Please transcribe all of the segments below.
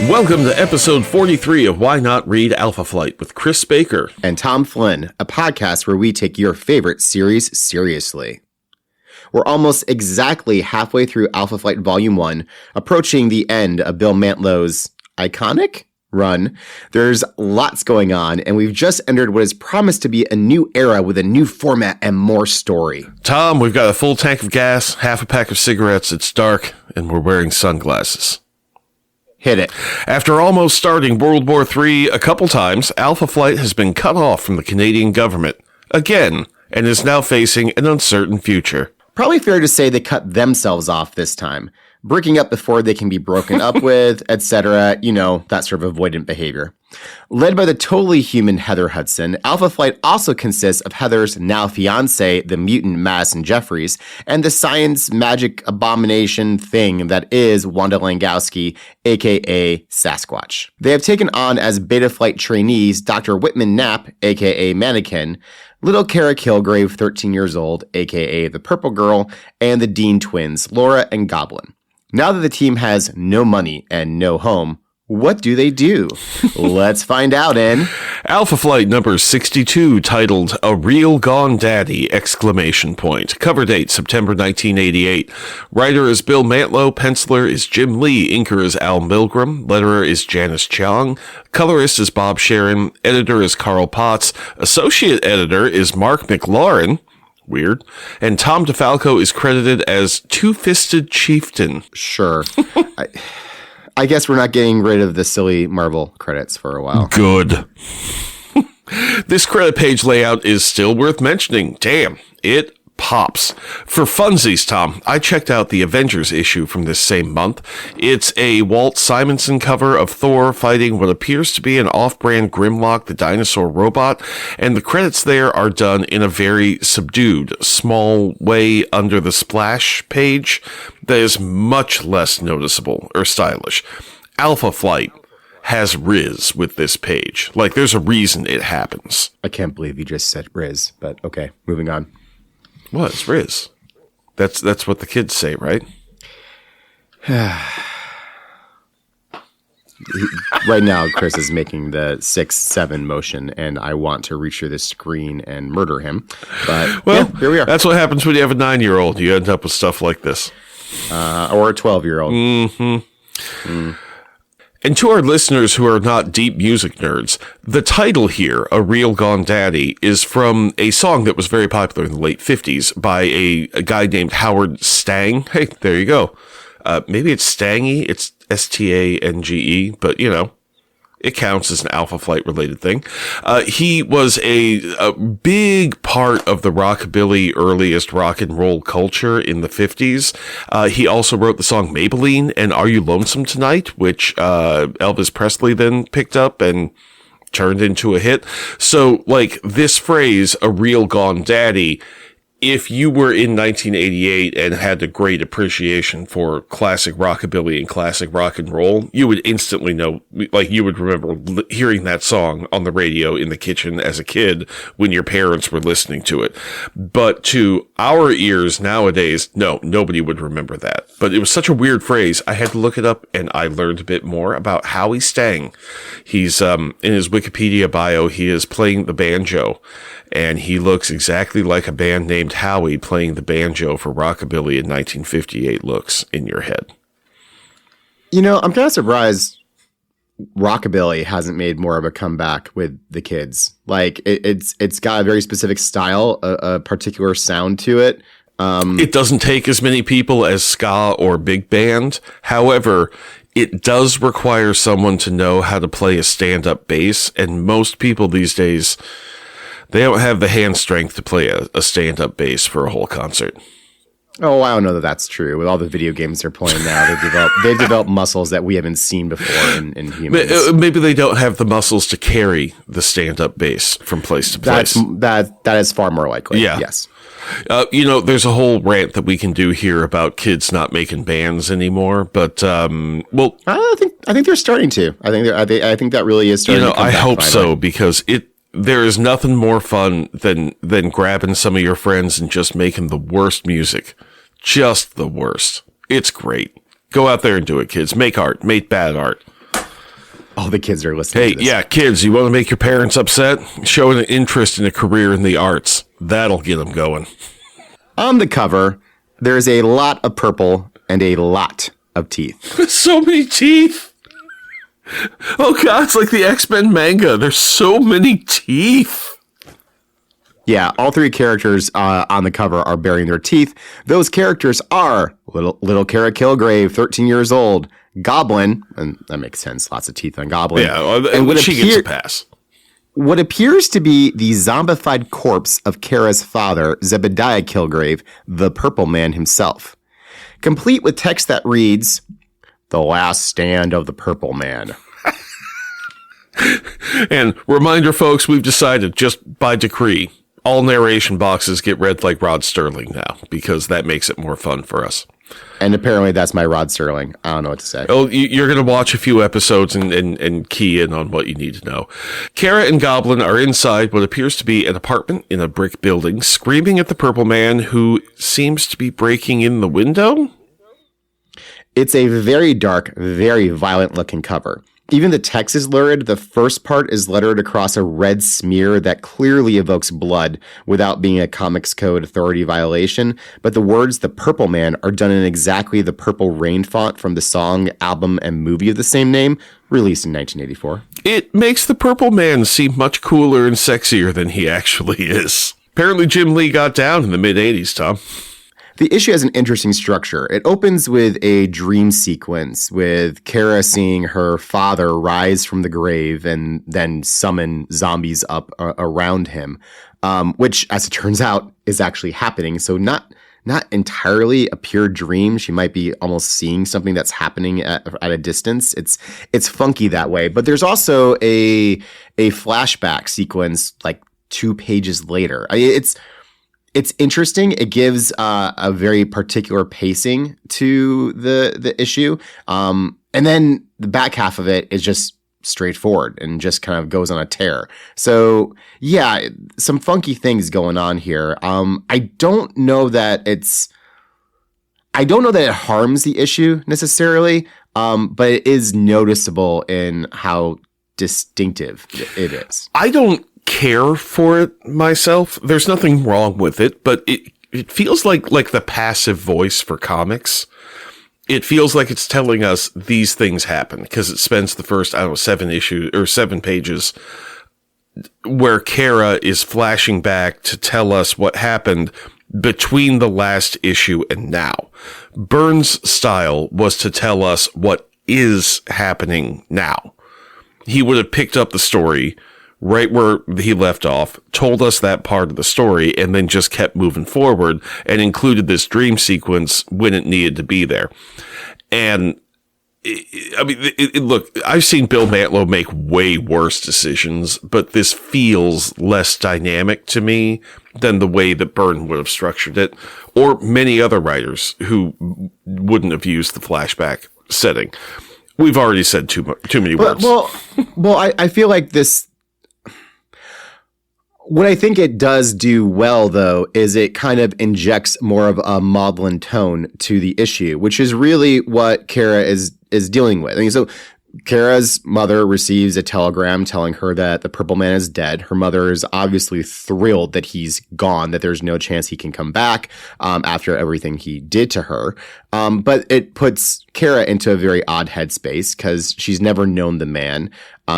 Welcome to episode 43 of Why Not Read Alpha Flight with Chris Baker and Tom Flynn, a podcast where we take your favorite series seriously. We're almost exactly halfway through Alpha Flight Volume 1, approaching the end of Bill Mantlo's iconic run. There's lots going on, and we've just entered what is promised to be a new era with a new format and more story. Tom, we've got a full tank of gas, half a pack of cigarettes, it's dark, and we're wearing sunglasses. Hit it. After almost starting World War III a couple times, Alpha Flight has been cut off from the Canadian government again, and is now facing an uncertain future. Probably fair to say they cut themselves off this time, breaking up before they can be broken up with, etc. You know, that sort of avoidant behavior. Led by the totally human Heather Hudson, Alpha Flight also consists of Heather's now fiancé, the mutant Madison Jeffries, and the science magic abomination thing that is Wanda Langowski, aka Sasquatch. They have taken on as Beta Flight trainees Dr. Whitman Knapp, aka Mannequin, little Kara Kilgrave, 13 years old, aka the Purple Girl, and the Dean twins, Laura and Goblin. Now that the team has no money and no home, what do? Let's find out in Alpha Flight number 62, titled A Real Gone Daddy! Cover date September 1988. Writer is Bill Mantlo, penciler is Jim Lee, inker is Al Milgram, letterer is Janice Chiang, colorist is Bob Sharon, editor is Carl Potts, associate editor is Mark McLaurin. Weird. And Tom DeFalco is credited as Two-Fisted Chieftain. Sure. I guess we're not getting rid of the silly Marvel credits for a while. Good. This credit page layout is still worth mentioning. Damn, it pops. For funsies, Tom, I checked out the Avengers issue from this same month. It's a Walt Simonson cover of Thor fighting what appears to be an off-brand Grimlock the dinosaur robot, and the credits there are done in a very subdued, small way under the splash page that is much less noticeable or stylish. Alpha Flight has Riz with this page. Like, there's a reason it happens. I can't believe you just said Riz, but okay, moving on. What? It's Riz. That's what the kids say, right? Right now, Chris is making the 6-7 motion, and I want to reach through the screen and murder him. But, well, yeah, here we are. That's what happens when you have a 9-year-old. You end up with stuff like this. Or a 12-year-old. Mm-hmm. Mm. And to our listeners who are not deep music nerds, the title here, A Real Gone Daddy, is from a song that was very popular in the late 50s by a guy named Howard Stang. Hey, there you go. Maybe it's Stangy. It's Stange, but, you know, it counts as an Alpha Flight related thing. He was a big part of the rockabilly earliest rock and roll culture in the 50s. He also wrote the song Maybelline and Are You Lonesome Tonight, which Elvis Presley then picked up and turned into a hit. So, like, this phrase, A Real Gone Daddy, if you were in 1988 and had a great appreciation for classic rockabilly and classic rock and roll, you would instantly know, like, you would remember hearing that song on the radio in the kitchen as a kid when your parents were listening to it. But to our ears nowadays, no, nobody would remember that. But it was such a weird phrase, I had to look it up, and I learned a bit more about Howie Stang. He's, in his Wikipedia bio, he is playing the banjo, and he looks exactly like a band named Howie playing the banjo for rockabilly in 1958 looks in your head. You know, I'm kind of surprised rockabilly hasn't made more of a comeback with the kids. Like, it's got a very specific style, a particular sound to it. It doesn't take as many people as ska or big band. However, it does require someone to know how to play a stand-up bass, and most people these days, they don't have the hand strength to play a stand-up bass for a whole concert. Oh, I don't know that that's true. With all the video games they're playing now, they've developed muscles that we haven't seen before in humans. Maybe they don't have the muscles to carry the stand-up bass from place to place. That is far more likely. Yeah. Yes. You know, there's a whole rant that we can do here about kids not making bands anymore, but well, I think they're starting to. I think that really is starting. You know, to come I back hope finally. so, because there is nothing more fun than grabbing some of your friends and just making the worst music. Just the worst. It's great. Go out there and do it, kids. Make art. Make bad art. All the kids are listening to this. Yeah, kids, you want to make your parents upset? Show an interest in a career in the arts. That'll get them going. On the cover, there's a lot of purple and a lot of teeth. So many teeth. Oh, God, it's like the X-Men manga. There's so many teeth. Yeah, all three characters on the cover are baring their teeth. Those characters are little Kara Kilgrave, 13 years old, Goblin, and that makes sense, lots of teeth on Goblin. Yeah, and she gets a pass. What appears to be the zombified corpse of Kara's father, Zebediah Kilgrave, the Purple Man himself. Complete with text that reads, "The Last Stand of the Purple Man." And reminder, folks, we've decided just by decree, all narration boxes get read like Rod Sterling now, because that makes it more fun for us. And apparently that's my Rod Sterling. I don't know what to say. Oh, you're going to watch a few episodes and key in on what you need to know. Kara and Goblin are inside what appears to be an apartment in a brick building, screaming at the Purple Man, who seems to be breaking in the window. It's a very dark, very violent-looking cover. Even the text is lurid. The first part is lettered across a red smear that clearly evokes blood without being a Comics Code Authority violation. But the words "The Purple Man" are done in exactly the Purple Rain font from the song, album, and movie of the same name, released in 1984. It makes the Purple Man seem much cooler and sexier than he actually is. Apparently Jim Lee got down in the mid-'80s, Tom. The issue has an interesting structure. It opens with a dream sequence with Kara seeing her father rise from the grave and then summon zombies up around him, which, as it turns out, is actually happening. So not entirely a pure dream. She might be almost seeing something that's happening at a distance. It's funky that way. But there's also a flashback sequence like 2 pages later. It's interesting. It gives a very particular pacing to the issue. And then the back half of it is just straightforward and just kind of goes on a tear. So yeah, some funky things going on here. I don't know that it harms the issue necessarily, but it is noticeable in how distinctive it is. I don't care for it myself. There's nothing wrong with it, but it feels like the passive voice for comics. It feels like it's telling us these things happen because it spends the first, 7 pages where Kara is flashing back to tell us what happened between the last issue and now. Byrne's style was to tell us what is happening now. He would have picked up the story right where he left off, told us that part of the story, and then just kept moving forward and included this dream sequence when it needed to be there. And look, I've seen Bill Mantlo make way worse decisions, but this feels less dynamic to me than the way that Byrne would have structured it, or many other writers who wouldn't have used the flashback setting. We've already said too many words. Well, I feel like this. What I think it does do well, though, is it kind of injects more of a maudlin tone to the issue, which is really what Kara is dealing with. I mean, so Kara's mother receives a telegram telling her that the Purple Man is dead. Her mother is obviously thrilled that he's gone, that there's no chance he can come back after everything he did to her. But it puts Kara into a very odd headspace because she's never known the man.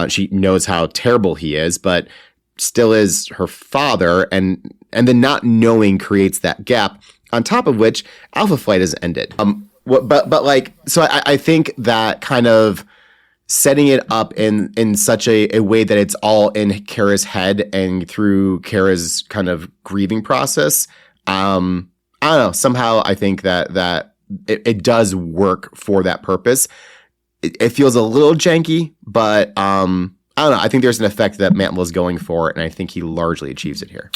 She knows how terrible he is, but still is her father, and then not knowing creates that gap, on top of which Alpha Flight has ended. So I think that kind of setting it up in such a way that it's all in Kara's head and through Kara's kind of grieving process, I don't know, somehow I think that it does work for that purpose. It feels a little janky, but I don't know. I think there's an effect that Mantlo's going for, and I think he largely achieves it here.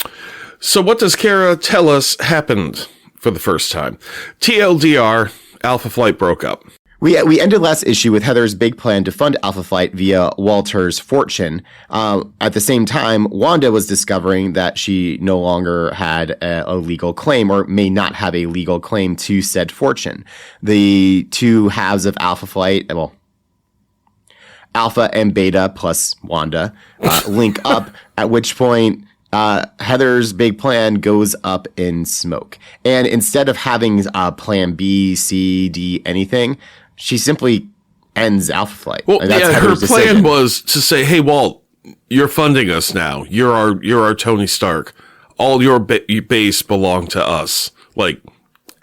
So what does Kara tell us happened for the first time? TLDR, Alpha Flight broke up. We ended last issue with Heather's big plan to fund Alpha Flight via Walter's fortune. At the same time, Wanda was discovering that she no longer had a legal claim, or may not have a legal claim to said fortune. The two halves of Alpha Flight, Alpha and Beta plus Wanda link up, at which point Heather's big plan goes up in smoke. And instead of having plan B, C, D, anything, she simply ends Alpha Flight. Well, and that's her Heather's plan decision. was to say, hey, Walt, you're funding us now. You're our Tony Stark. All your base belong to us. Like,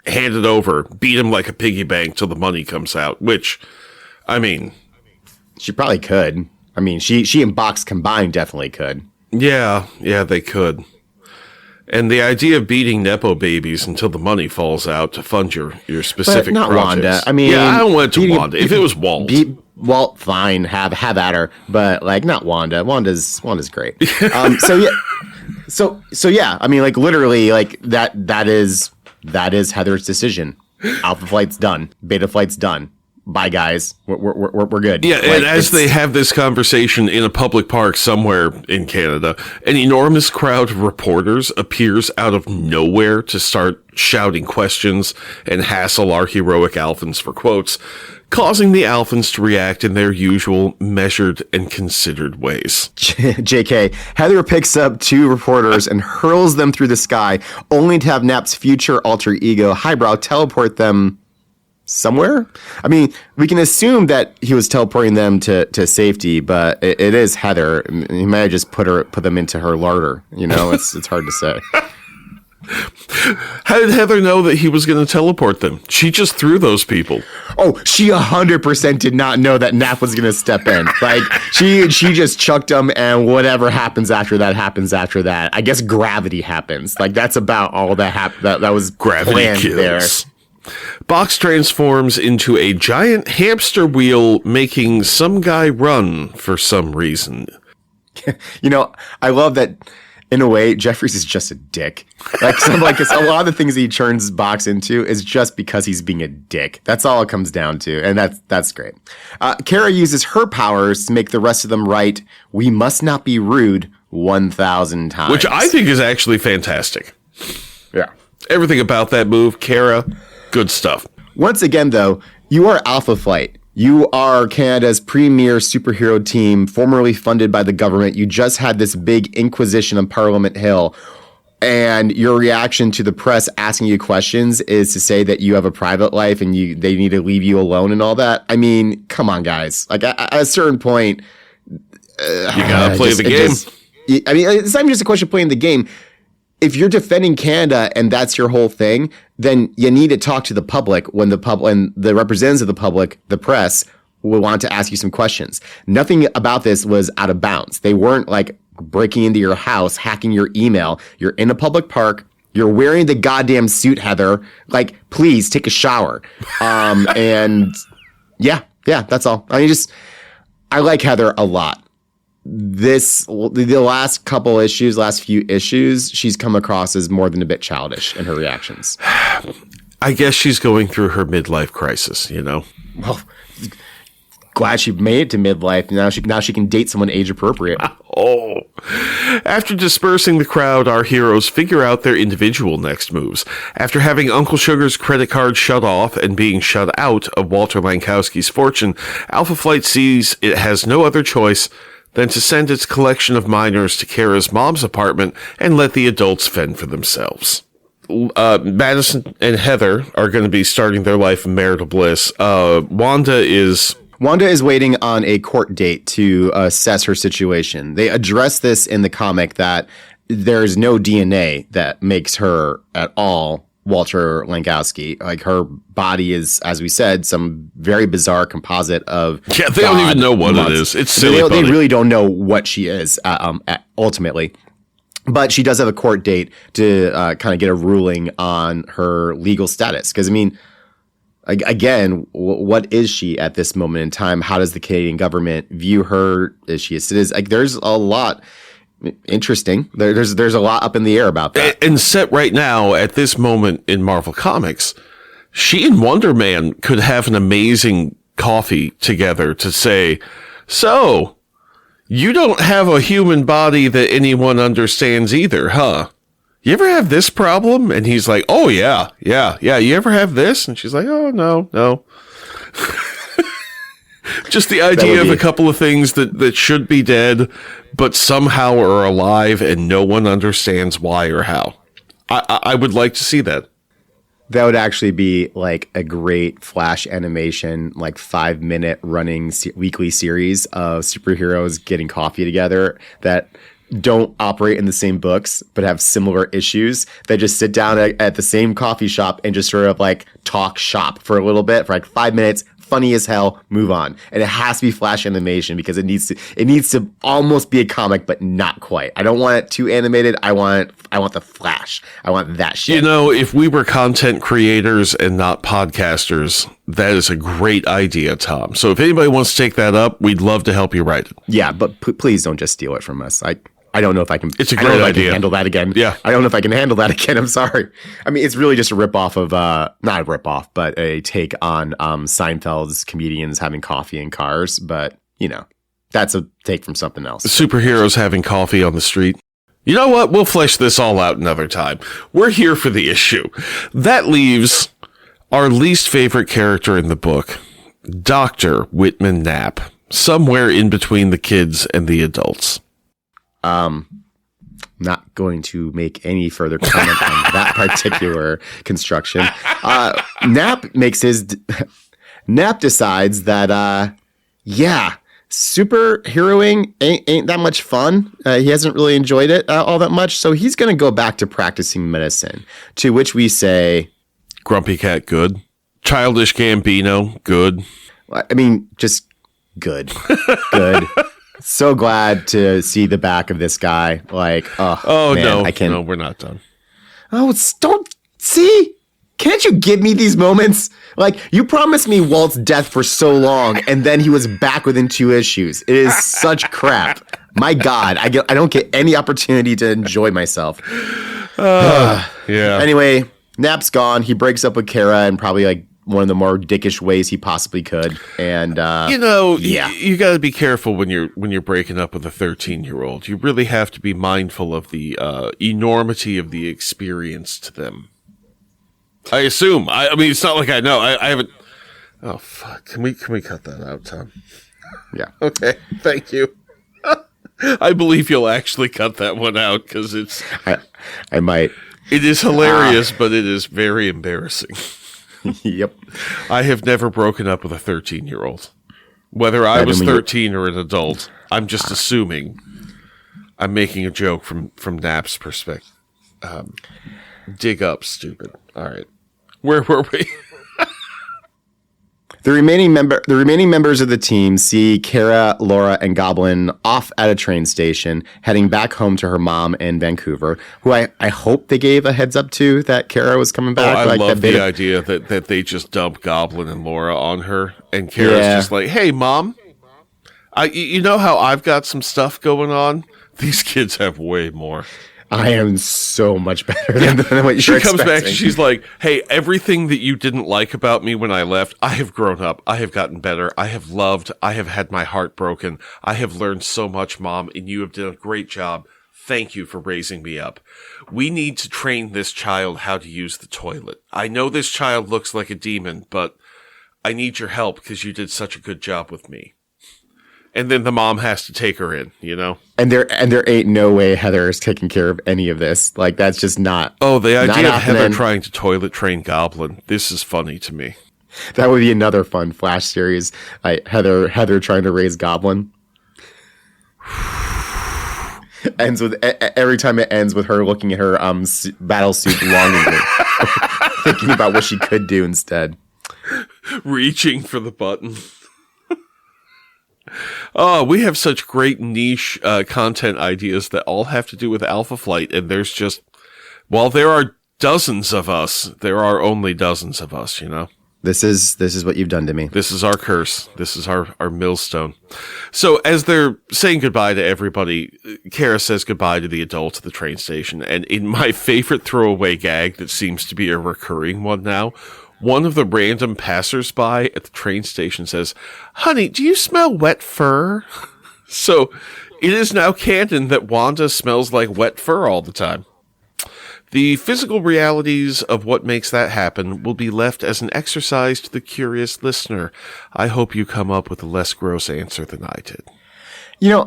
hand it over. Beat him like a piggy bank till the money comes out. Which, I mean... She probably could. I mean, she and Box combined definitely could. Yeah, they could. And the idea of beating Nepo babies until the money falls out to fund your specific But not projects. Wanda. I mean... Yeah, I don't want it to Wanda. If it was Walt. Walt, fine, have at her, but like not Wanda. Wanda's great. So yeah. I mean, like literally, like that is Heather's decision. Alpha Flight's done. Beta Flight's done. Bye, guys. We're good. Yeah, like, and as they have this conversation in a public park somewhere in Canada, an enormous crowd of reporters appears out of nowhere to start shouting questions and hassle our heroic Alphans for quotes, causing the Alphans to react in their usual measured and considered ways. JK, Heather picks up two reporters and hurls them through the sky, only to have Nap's future alter ego, Highbrow, teleport them somewhere. I mean, we can assume that he was teleporting them to safety, but it is Heather. He might have just put them into her larder. You know, it's hard to say. How did Heather know that he was going to teleport them? She just threw those people. Oh, she 100% did not know that Nap was going to step in. Like, she just chucked them, and whatever happens after that happens after that. I guess gravity happens. Like, that's about all that that was Gravity kills. There. Box transforms into a giant hamster wheel, making some guy run for some reason. You know, I love that. In a way, Jeffries is just a dick. Like it's a lot of the things he turns Box into is just because he's being a dick. That's all it comes down to, and that's great. Kara uses her powers to make the rest of them write "We must not be rude" 1,000 times, Which I think is actually fantastic. Yeah, everything about that move, Kara, good stuff. Once again, though, you are Alpha Flight. You are Canada's premier superhero team, formerly funded by the government. You just had this big inquisition on Parliament Hill, and your reaction to the press asking you questions is to say that you have a private life and they need to leave you alone and all that. I mean, come on, guys. Like at a certain point, you gotta play the game. I mean, it's not even just a question of playing the game. If you're defending Canada and that's your whole thing, then you need to talk to the public when the representatives of the public, the press, will want to ask you some questions. Nothing about this was out of bounds. They weren't like breaking into your house, hacking your email. You're in a public park. You're wearing the goddamn suit, Heather. Like, please take a shower. And yeah, that's all. I mean, I like Heather a lot. The last few issues, she's come across as more than a bit childish in her reactions. I guess she's going through her midlife crisis, you know? Well, glad she made it to midlife. Now she can date someone age appropriate. Oh. After dispersing the crowd, our heroes figure out their individual next moves. After having Uncle Sugar's credit card shut off and being shut out of Walter Lankowski's fortune, Alpha Flight sees it has no other choice than to send its collection of minors to Kara's mom's apartment and let the adults fend for themselves. Madison and Heather are going to be starting their life in marital bliss. Wanda is waiting on a court date to assess her situation. They address this in the comic that there's no DNA that makes her at all Walter Lankowski. Like, her body is, as we said, some very bizarre composite of they don't even know what it is. It's silly. They really don't know what she is ultimately. But she does have a court date to kind of get a ruling on her legal status. Because, I mean, again, what is she at this moment in time? How does the Canadian government view her? Is she a citizen? Like, there's a lot. Interesting. There's a lot up in the air about that. And set right now at this moment in Marvel Comics, she and Wonder Man could have an amazing coffee together to say, so you don't have a human body that anyone understands either, huh? You ever have this problem? And he's like, oh yeah. You ever have this? And she's like, oh no. Just the idea of a couple of things that should be dead, but somehow are alive and no one understands why or how. I would like to see that. That would actually be like a great Flash animation, like 5-minute running weekly series of superheroes getting coffee together that don't operate in the same books, but have similar issues. They just sit down at the same coffee shop and just sort of like talk shop for a little bit for like 5 minutes. Funny as hell, move on. And it has to be Flash animation because it needs to almost be a comic, but not quite. I don't want it too animated. I want the Flash. I want that shit. You know, if we were content creators and not podcasters, that is a great idea, Tom. So if anybody wants to take that up, we'd love to help you write it. Yeah, but please don't just steal it from us. I don't know if I can. It's a great idea. I can handle that again. Yeah. I don't know if I can handle that again. I'm sorry. I mean, it's really just a ripoff of, not a ripoff, but a take on Seinfeld's comedians having coffee in cars. But, you know, that's a take from something else. Superheroes having coffee on the street. You know what? We'll flesh this all out another time. We're here for the issue. That leaves our least favorite character in the book, Dr. Whitman Knapp, somewhere in between the kids and the adults. Not going to make any further comment on that particular construction. Nap decides that, superheroing ain't that much fun. He hasn't really enjoyed it all that much. So he's going to go back to practicing medicine, to which we say, Grumpy Cat, good. Childish Gambino, good. I mean, just good. So glad to see the back of this guy. Like, man, no, I can't. No, we're not done. Oh, don't see. Can't you give me these moments? Like, you promised me Walt's death for so long, and then he was back within 2 issues. It is such crap. My God, I don't get any opportunity to enjoy myself. Yeah. Anyway, Nap's gone. He breaks up with Kara and probably like one of the more dickish ways he possibly could. And you got to be careful when you're breaking up with a 13-year-old. You really have to be mindful of the enormity of the experience to them. I assume. I mean, it's not like I know. I haven't. Oh fuck! Can we cut that out, Tom? Yeah. Okay. Thank you. I believe you'll actually cut that one out because it's. I might. It is hilarious, but it is very embarrassing. Yep. I have never broken up with a 13-year-old. Whether I was 13 or an adult, I'm just assuming. I'm making a joke from Nap's perspective. Dig up, stupid. All right. Where were we? The remaining members of the team see Kara, Laura, and Goblin off at a train station, heading back home to her mom in Vancouver, who I hope they gave a heads up to that Kara was coming back. I love the idea that they just dump Goblin and Laura on her, and Kara's just like, "Hey, Mom, you know how I've got some stuff going on? These kids have way more." I am so much better than what you're expecting. She comes back and she's like, hey, everything that you didn't like about me when I left, I have grown up. I have gotten better. I have loved. I have had my heart broken. I have learned so much, Mom, and you have done a great job. Thank you for raising me up. We need to train this child how to use the toilet. I know this child looks like a demon, but I need your help because you did such a good job with me. And then the mom has to take her in, you know? And there ain't no way Heather is taking care of any of this. Like, that's just not. Oh, the idea of Heather trying to toilet train Goblin. This is funny to me. That would be another fun Flash series. Heather trying to raise Goblin. Ends with every time it ends with her looking at her battle suit longingly, thinking about what she could do instead. Reaching for the button. Oh, we have such great niche content ideas that all have to do with Alpha Flight, and there's just, while there are dozens of us, there are only dozens of us, you know? This is what you've done to me. This is our curse. This is our millstone. So as they're saying goodbye to everybody, Kara says goodbye to the adults at the train station, and in my favorite throwaway gag that seems to be a recurring one now, one of the random passersby at the train station says, honey, do you smell wet fur? So it is now canon that Wanda smells like wet fur all the time. The physical realities of what makes that happen will be left as an exercise to the curious listener. I hope you come up with a less gross answer than I did.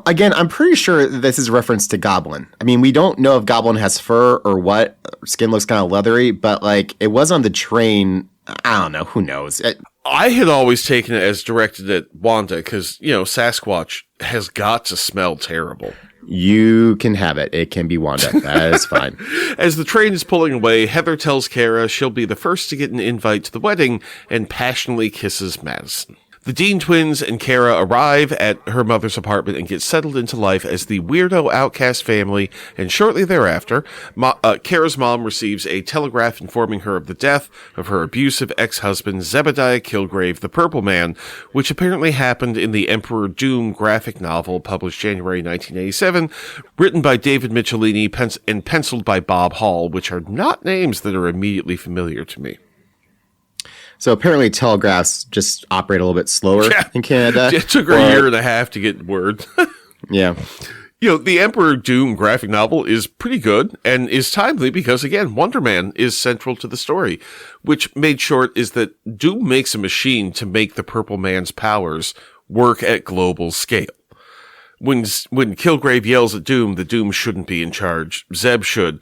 Again, I'm pretty sure this is a reference to Goblin. I mean, we don't know if Goblin has fur or what. Skin looks kind of leathery, but it was on the train. I don't know. Who knows? I had always taken it as directed at Wanda because, Sasquatch has got to smell terrible. You can have it. It can be Wanda. That is fine. As the train is pulling away, Heather tells Kara she'll be the first to get an invite to the wedding and passionately kisses Madison. The Dean twins and Kara arrive at her mother's apartment and get settled into life as the weirdo outcast family, and shortly thereafter, Kara's mom receives a telegraph informing her of the death of her abusive ex-husband Zebediah Kilgrave, the Purple Man, which apparently happened in the Emperor Doom graphic novel published January 1987, written by David Michelini and penciled by Bob Hall, which are not names that are immediately familiar to me. So apparently telegraphs just operate a little bit slower in Canada. It took her a year and a half to get word. Yeah. The Emperor Doom graphic novel is pretty good and is timely because, again, Wonder Man is central to the story, which, made short, is that Doom makes a machine to make the Purple Man's powers work at global scale. When Kilgrave yells at Doom, the Doom shouldn't be in charge. Zeb should.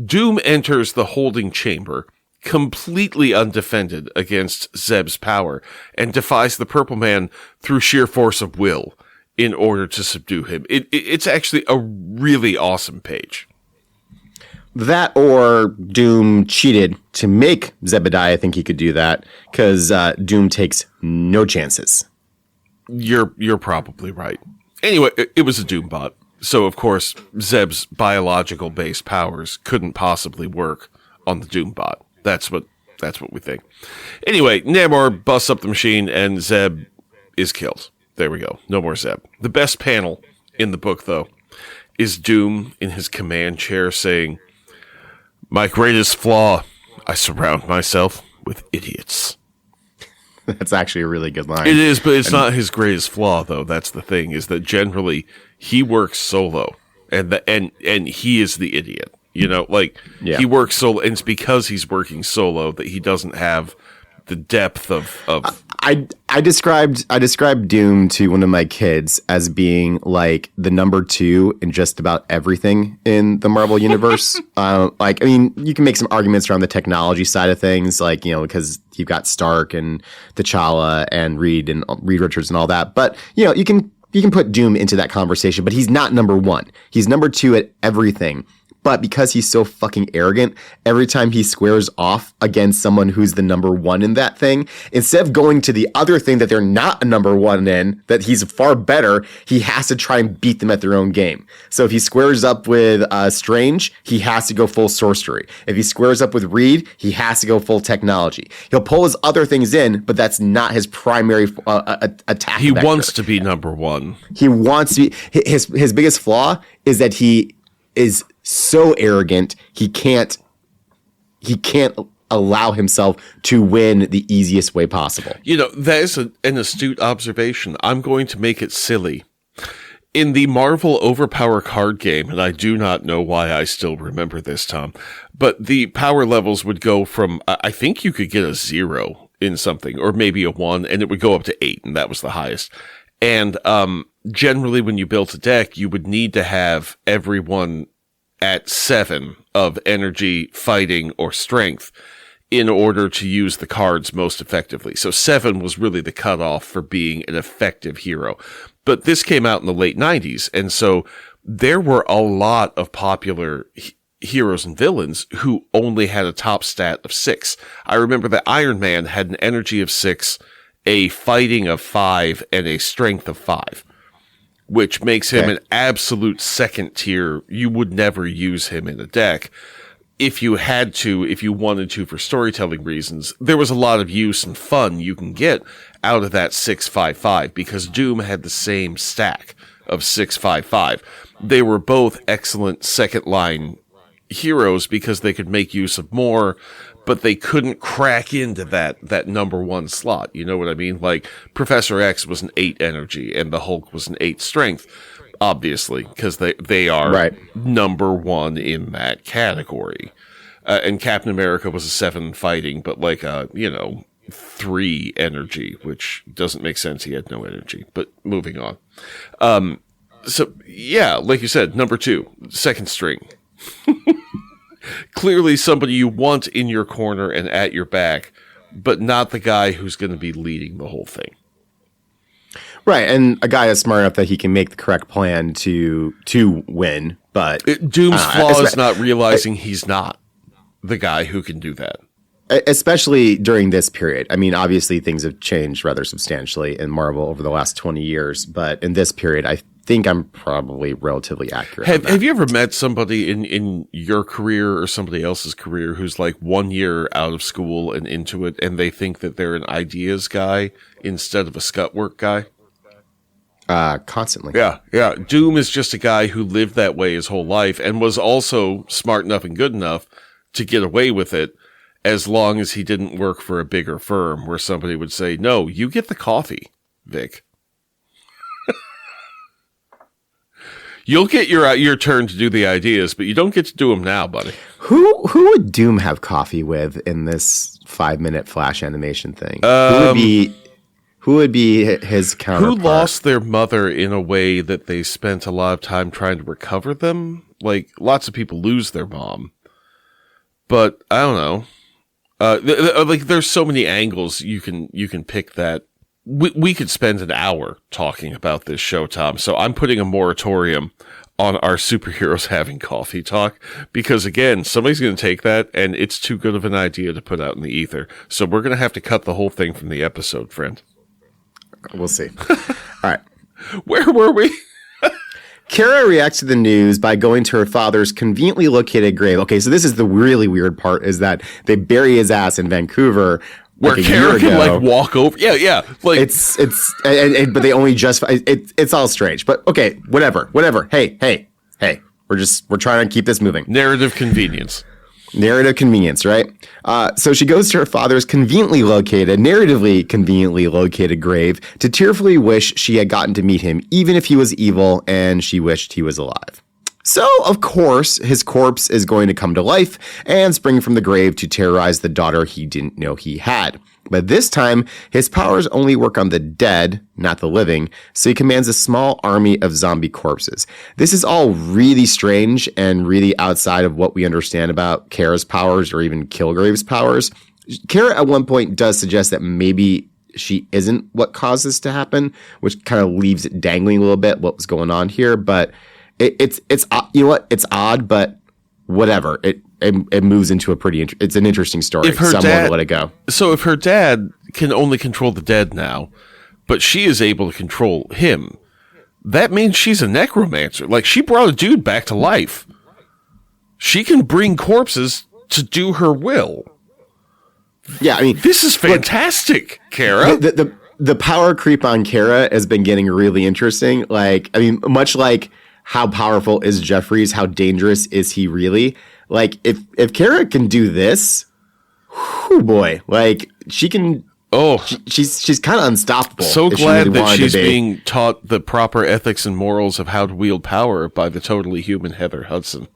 Doom enters the holding chamber completely undefended against Zeb's power and defies the Purple Man through sheer force of will in order to subdue him. It's actually a really awesome page. That or Doom cheated to make Zebediah think he could do that because Doom takes no chances. You're probably right. Anyway, it was a Doom bot. So, of course, Zeb's biological based powers couldn't possibly work on the Doom bot. That's what we think. Anyway, Namor busts up the machine and Zeb is killed. There we go. No more Zeb. The best panel in the book, though, is Doom in his command chair saying, "My greatest flaw, I surround myself with idiots." That's actually a really good line. It is, but it's not his greatest flaw, though. That's the thing, is that generally he works solo and he is the idiot. He works solo, and it's because he's working solo that he doesn't have the depth of. I described Doom to one of my kids as being like the number 2 in just about everything in the Marvel universe. You can make some arguments around the technology side of things, because you've got Stark and T'Challa and Reed Richards and all that. But you can put Doom into that conversation, but he's not number 1. He's number 2 at everything. But because he's so fucking arrogant, every time he squares off against someone who's the number 1 in that thing, instead of going to the other thing that they're not a number 1 in, that he's far better, he has to try and beat them at their own game. So if he squares up with Strange, he has to go full sorcery. If he squares up with Reed, he has to go full technology. He'll pull his other things in, but that's not his primary attack. He wants to be number 1. He wants to be. His biggest flaw is that he is so arrogant he can't allow himself to win the easiest way possible. That is an astute observation. I'm going to make it silly. In the Marvel Overpower card game, and I do not know why I still remember this, Tom, but the power levels would go from, I think you could get a 0 in something, or maybe a 1, and it would go up to 8, and that was the highest. And generally, when you built a deck, you would need to have everyone at 7 of energy, fighting, or strength in order to use the cards most effectively. So 7 was really the cutoff for being an effective hero. But this came out in the late 90s, and so there were a lot of popular heroes and villains who only had a top stat of 6. I remember that Iron Man had an energy of 6, a fighting of 5, and a strength of 5, which makes him an absolute second tier. You would never use him in a deck. If you wanted to for storytelling reasons, there was a lot of use and fun you can get out of that 6/5/5 because Doom had the same stack of 6/5/5. They were both excellent second line heroes because they could make use of more, but they couldn't crack into that number 1 slot. You know what I mean? Like Professor X was an 8 energy and the Hulk was an 8 strength. obviously, because they are Right. number one in that category. And Captain America was a 7 fighting, but like a, 3 energy, which doesn't make sense. He had no energy, but moving on. So yeah, like you said, number 2, second string. Clearly somebody you want in your corner and at your back, but not the guy who's going to be leading the whole thing. Right, and a guy is smart enough that he can make the correct plan to win, but Doom's flaw is not realizing he's not the guy who can do that. Especially during this period. I mean, obviously things have changed rather substantially in Marvel over the last 20 years, but in this period, I think I'm probably relatively accurate. Have you ever met somebody in your career or somebody else's career who's like 1 year out of school and into it, and they think that they're an ideas guy instead of a scut work guy? Constantly. Yeah. Doom is just a guy who lived that way his whole life and was also smart enough and good enough to get away with it, as long as he didn't work for a bigger firm where somebody would say, no, you get the coffee, Vic. You'll get your turn to do the ideas, but you don't get to do them now, buddy. Who would Doom have coffee with in this 5-minute Flash animation thing? Who would be his counterpart? Who lost their mother in a way that they spent a lot of time trying to recover them? Like, lots of people lose their mom. But I don't know. There's so many angles you can pick that. We could spend an hour talking about this show, Tom. So I'm putting a moratorium on our superheroes having coffee talk, because again, somebody's going to take that and it's too good of an idea to put out in the ether. So we're going to have to cut the whole thing from the episode, friend. We'll see. All right. Where were we? Kara reacts to the news by going to her father's conveniently located grave. Okay, so this is the really weird part, is that they bury his ass in Vancouver. Where Kara can like walk over. Yeah. Like but they only just, it's all strange, but okay, whatever. Hey, we're trying to keep this moving. Narrative convenience, right? So she goes to her father's narratively conveniently located grave to tearfully wish she had gotten to meet him, even if he was evil and she wished he was alive. So, of course, his corpse is going to come to life and spring from the grave to terrorize the daughter he didn't know he had. But this time, his powers only work on the dead, not the living, so he commands a small army of zombie corpses. This is all really strange and really outside of what we understand about Kara's powers or even Kilgrave's powers. Kara at one point does suggest that maybe she isn't what caused this to happen, which kind of leaves it dangling a little bit what was going on here, but it's you know what? It's odd, but whatever. It moves into it's an interesting story. Someone will let it go. So if her dad can only control the dead now, but she is able to control him, that means she's a necromancer. Like, she brought a dude back to life. She can bring corpses to do her will. Yeah, I mean, this is fantastic, Kara. The power creep on Kara has been getting really interesting. Like, I mean, much like how powerful is Jeffries, how dangerous is he really? Like, if Kara can do this, whoo boy, like, she can. Oh, she's kind of unstoppable. So glad that she's being taught the proper ethics and morals of how to wield power by the totally human Heather Hudson.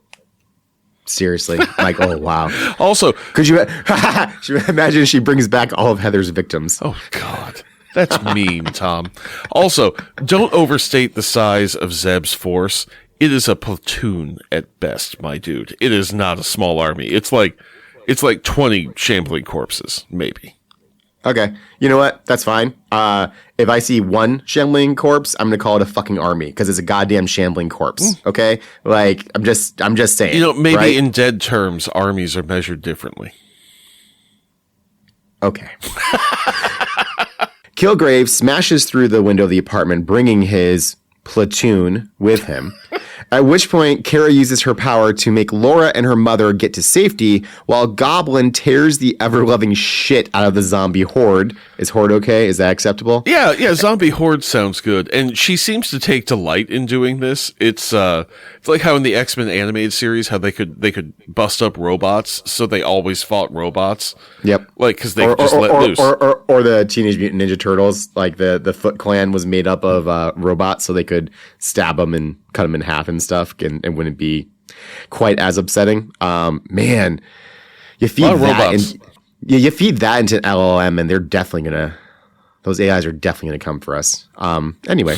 Seriously, like, oh wow. Also, could you imagine she brings back all of Heather's victims? Oh God. That's mean, Tom. Also, don't overstate the size of Zeb's force. It is a platoon at best, my dude. It is not a small army. It's like 20 shambling corpses, maybe. Okay. You know what? That's fine. If I see one shambling corpse, I'm going to call it a fucking army because it's a goddamn shambling corpse. Okay? Like, I'm just saying. You know, maybe right? In dead terms, armies are measured differently. Okay. Kilgrave smashes through the window of the apartment, bringing his platoon with him. At which point, Kara uses her power to make Laura and her mother get to safety, while Goblin tears the ever-loving shit out of the zombie horde. Is horde okay? Is that acceptable? Yeah, zombie horde sounds good. And she seems to take delight in doing this. It's like how in the X-Men animated series, how they could bust up robots, so they always fought robots. Yep. Like, because they just let loose. Or the Teenage Mutant Ninja Turtles, like the Foot Clan was made up of robots, so they could stab them and cut them in half and stuff, and wouldn't be quite as upsetting. Man, you feed that you feed that into an LLM, and they're definitely those AIs are definitely gonna come for us. Anyway.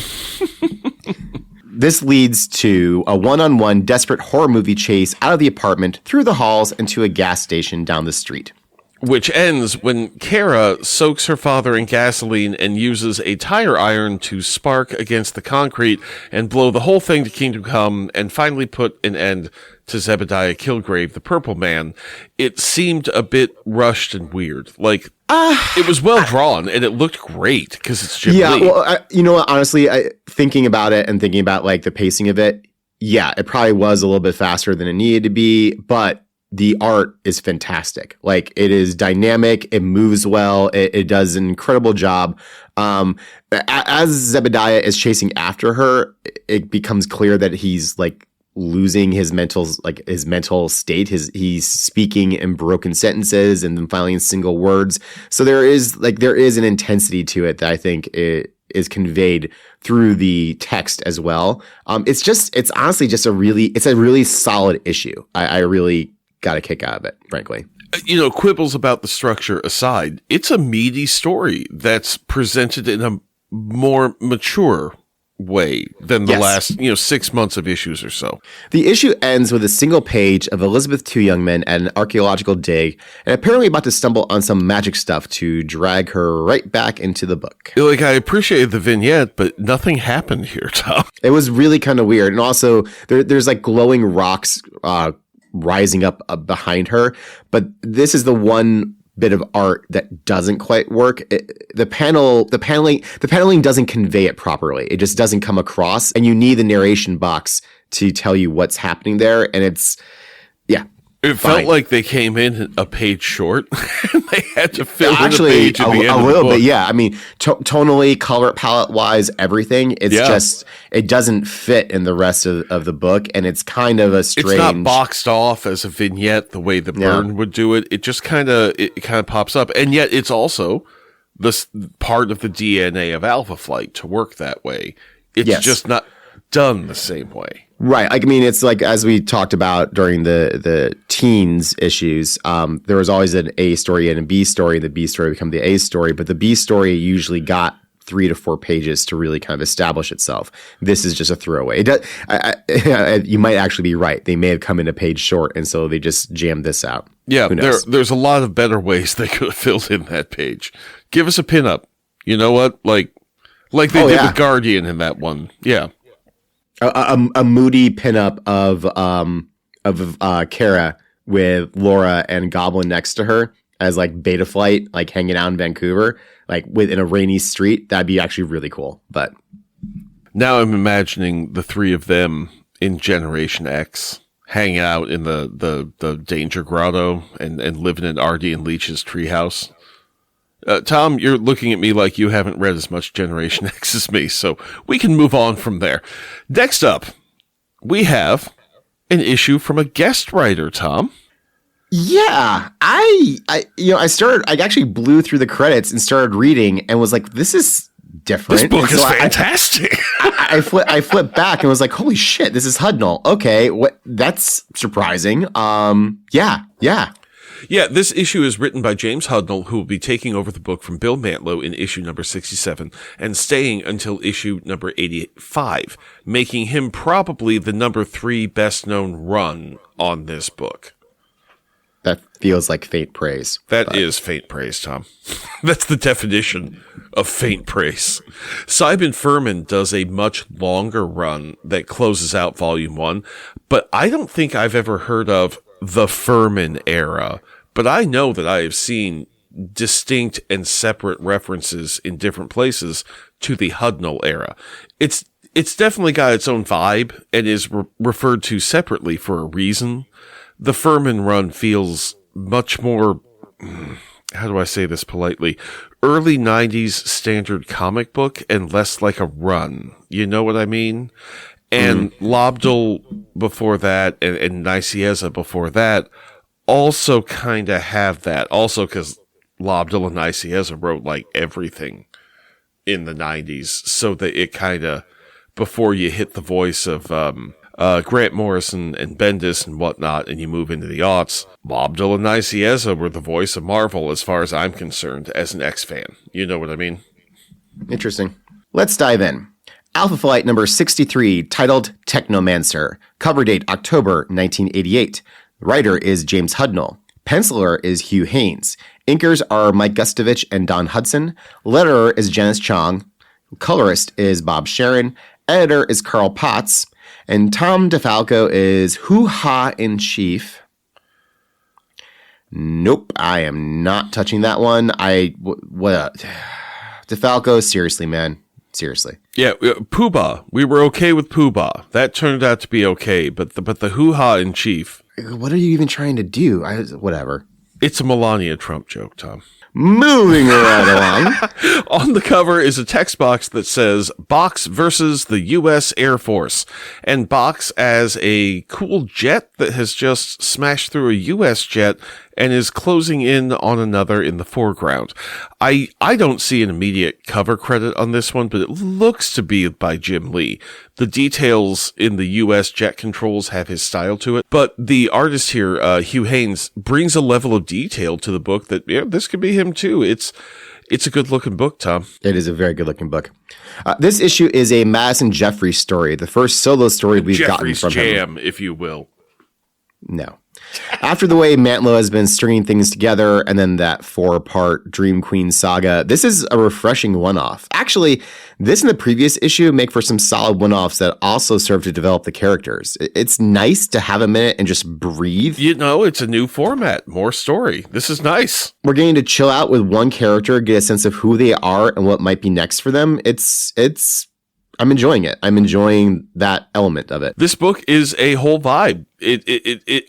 This leads to a one-on-one desperate horror movie chase out of the apartment, through the halls, and to a gas station down the street. Which ends when Kara soaks her father in gasoline and uses a tire iron to spark against the concrete and blow the whole thing to Kingdom Come and finally put an end to Zebediah Kilgrave, the Purple Man. It seemed a bit rushed and weird. Like, it was well drawn and it looked great because it's Jim Lee. Well, you know what? Honestly, thinking about it and thinking about like the pacing of it, yeah, it probably was a little bit faster than it needed to be, but the art is fantastic. Like, it is dynamic. It moves well. It does an incredible job. As Zebediah is chasing after her, it becomes clear that he's like losing his mental state. He's speaking in broken sentences and then finally in single words. So there is an intensity to it that I think is conveyed through the text as well. It's honestly just a really solid issue. I really got a kick out of it, frankly. Quibbles about the structure aside, it's a meaty story that's presented in a more mature way than the last 6 months of issues or so. The issue ends with a single page of Elizabeth Two Young Men at an archaeological dig, and apparently about to stumble on some magic stuff to drag her right back into the book. Like, I appreciated the vignette, but nothing happened here, Tom. It was really kind of weird. And also, there's like glowing rocks rising up behind her, but this is the one bit of art that doesn't quite work. The paneling doesn't convey it properly. It just doesn't come across, and you need the narration box to tell you what's happening there. And it felt like they came in a page short and they had to fill in a page at the end a of the little book. bit. Yeah, I mean, tonally, color palette wise, everything. It's just it doesn't fit in the rest of the book, and it's kind of a strange. It's not boxed off as a vignette the way the Byrne would do it. It just kind of pops up, and yet it's also this part of the DNA of Alpha Flight to work that way. It's just not done the same way. Right. Like, I mean, it's like, as we talked about during the teens issues, there was always an A story and a B story. The B story become the A story, but the B story usually got 3 to 4 pages to really kind of establish itself. This is just a throwaway. You might actually be right. They may have come in a page short, and so they just jammed this out. Yeah, there's a lot of better ways they could have filled in that page. Give us a pinup. You know what? Like they did with Guardian in that one. Yeah. A moody pinup of Kara with Laura and Goblin next to her as like Beta Flight, like hanging out in Vancouver, like in a rainy street. That'd be actually really cool. But now I'm imagining the three of them in Generation X hanging out in the Danger Grotto and living in Artie and Leach's treehouse. Tom, you're looking at me like you haven't read as much Generation X as me, so we can move on from there. Next up, we have an issue from a guest writer, Tom. Yeah, I actually blew through the credits and started reading and was like, this is different. This book is fantastic. I flipped back and was like, holy shit, this is Hudnall. Okay, that's surprising. Yeah, this issue is written by James Hudnall, who will be taking over the book from Bill Mantlo in issue number 67 and staying until issue number 85, making him probably the number 3 best-known run on this book. That feels like faint praise. That is faint praise, Tom. That's the definition of faint praise. Simon Furman does a much longer run that closes out Volume 1, but I don't think I've ever heard of the Furman era, but I know that I have seen distinct and separate references in different places to the Hudnall era. It's It's definitely got its own vibe and is referred to separately for a reason. The Furman run feels much more, how do I say this politely, early 90s standard comic book and less like a run. You know what I mean? And Lobdell before that and Nicieza before that also kind of have that. Also because Lobdell and Nicieza wrote like everything in the 90s. So that it kind of, before you hit the voice of Grant Morrison and Bendis and whatnot, and you move into the aughts, Lobdell and Nicieza were the voice of Marvel as far as I'm concerned as an X-fan. You know what I mean? Interesting. Let's dive in. Alpha Flight number 63, titled Technomancer. Cover date October 1988. Writer is James Hudnall. Penciler is Hugh Haynes. Inkers are Mike Gustovich and Don Hudson. Letterer is Janice Chong. Colorist is Bob Sharon. Editor is Carl Potts. And Tom DeFalco is Hoo-Ha in Chief. Nope, I am not touching that one. DeFalco, seriously, man. Seriously. Yeah, Poobah. We were okay with Poobah. That turned out to be okay, but the hoo-ha in chief. What are you even trying to do? Whatever. It's a Melania Trump joke, Tom. Moving right along. On the cover is a text box that says Box versus the U.S. Air Force. And Box as a cool jet that has just smashed through a U.S. jet and is closing in on another in the foreground. I don't see an immediate cover credit on this one, but it looks to be by Jim Lee. The details in the U.S. jet controls have his style to it, but the artist here, Hugh Haynes, brings a level of detail to the book that, yeah, this could be him too. It's a good looking book, Tom. It is a very good looking book. This issue is a Madison Jeffries story, the first solo story we've gotten from him. Jeffries jam, if you will. No. After the way Mantlo has been stringing things together and then that 4-part Dream Queen saga, this is a refreshing one-off. Actually, this and the previous issue make for some solid one-offs that also serve to develop the characters. It's nice to have a minute and just breathe. You know, it's a new format, more story. This is nice. We're getting to chill out with one character, get a sense of who they are and what might be next for them. I'm enjoying it. I'm enjoying that element of it. This book is a whole vibe.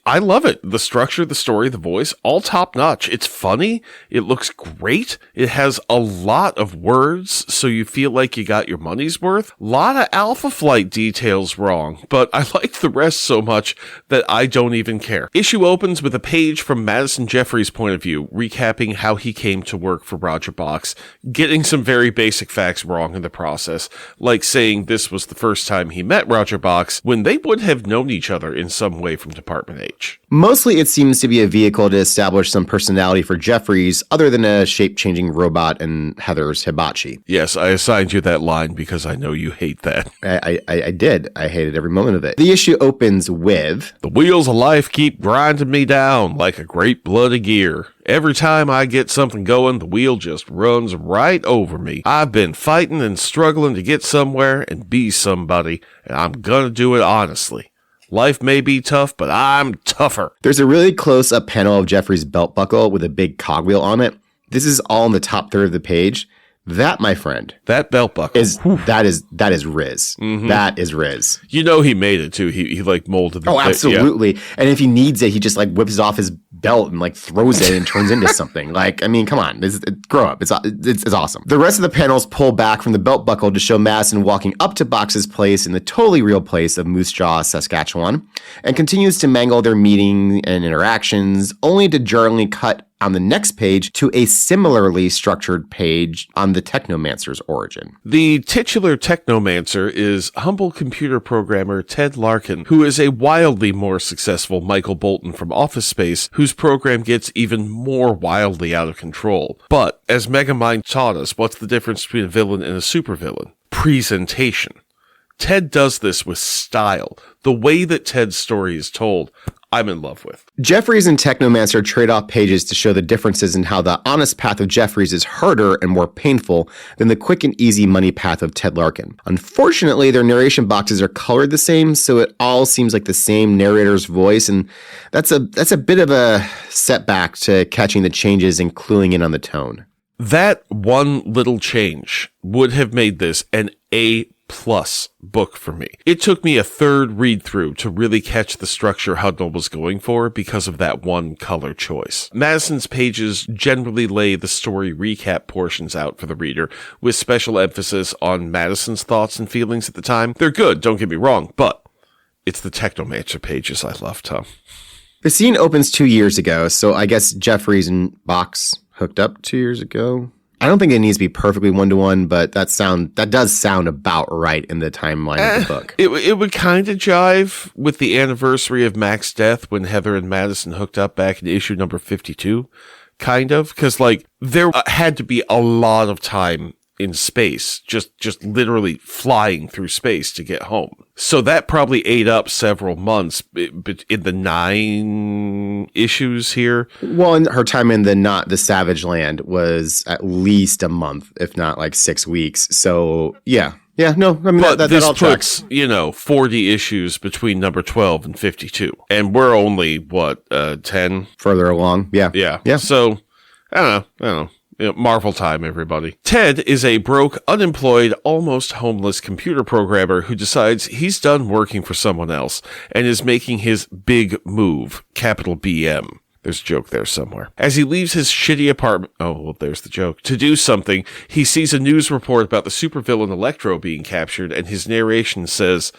I love it. The structure, the story, the voice, all top notch. It's funny. It looks great. It has a lot of words, so you feel like you got your money's worth. A lot of Alpha Flight details wrong, but I like the rest so much that I don't even care. Issue opens with a page from Madison Jeffries' point of view, recapping how he came to work for Roger Box, getting some very basic facts wrong in the process, like saying this was the first time he met Roger Box when they would have known each other in some way from Department H. Mostly it seems to be a vehicle to establish some personality for Jeffries other than a shape-changing robot and Heather's hibachi. Yes, I assigned you that line because I know you hate that. I did. I hated every moment of it. The issue opens with... The wheels of life keep grinding me down like a great bloody gear. Every time I get something going, the wheel just runs right over me. I've been fighting and struggling to get somewhere and be somebody, and I'm gonna do it honestly. Life may be tough, but I'm tougher. There's a really close-up panel of Jeffrey's belt buckle with a big cogwheel on it. This is all in the top third of the page. That, my friend, that belt buckle that is Riz. Mm-hmm. That is Riz. You know he made it too. He like molded the absolutely. Yeah. And if he needs it, he just like whips off his belt and like throws it and turns into something. Like, I mean, come on, grow up. It's awesome. The rest of the panels pull back from the belt buckle to show Madison walking up to Box's place in the totally real place of Moose Jaw, Saskatchewan, and continues to mangle their meeting and interactions, only to jarringly cut on the next page to a similarly structured page on the Technomancer's origin. The titular Technomancer is humble computer programmer Ted Larkin, who is a wildly more successful Michael Bolton from Office Space, whose program gets even more wildly out of control. But, as Megamind taught us, what's the difference between a villain and a supervillain? Presentation. Ted does this with style. The way that Ted's story is told, I'm in love with. Jeffries and Technomancer trade off pages to show the differences in how the honest path of Jeffries is harder and more painful than the quick and easy money path of Ted Larkin. Unfortunately, their narration boxes are colored the same, so it all seems like the same narrator's voice, and that's a bit of a setback to catching the changes and cluing in on the tone. That one little change would have made this an A+ plus book for me. It took me a third read through to really catch the structure Hudnall was going for because of that one color choice. Madison's pages generally lay the story recap portions out for the reader, with special emphasis on Madison's thoughts and feelings at the time. They're good, don't get me wrong, but it's the Technomancer pages I love, Tom. The scene opens 2 years ago, so I guess Jeffries and Box hooked up 2 years ago. I don't think it needs to be perfectly one-to-one, but that does sound about right in the timeline of the book. It would kind of jive with the anniversary of Mac's death when Heather and Madison hooked up back in issue number 52, kind of, because there had to be a lot of time in space, just literally flying through space to get home. So that probably ate up several months in the 9 issues here. Well, and her time in the Savage Land was at least a month, if not 6 weeks. So yeah, no, I mean, but that this all tracks. puts 40 issues between number 12 and 52, and we're only 10 further along. Yeah. So I don't know. Marvel time, everybody. Ted is a broke, unemployed, almost homeless computer programmer who decides he's done working for someone else and is making his big move, capital BM. There's a joke there somewhere. As he leaves his shitty apartment, there's the joke, to do something, he sees a news report about the supervillain Electro being captured, and his narration says,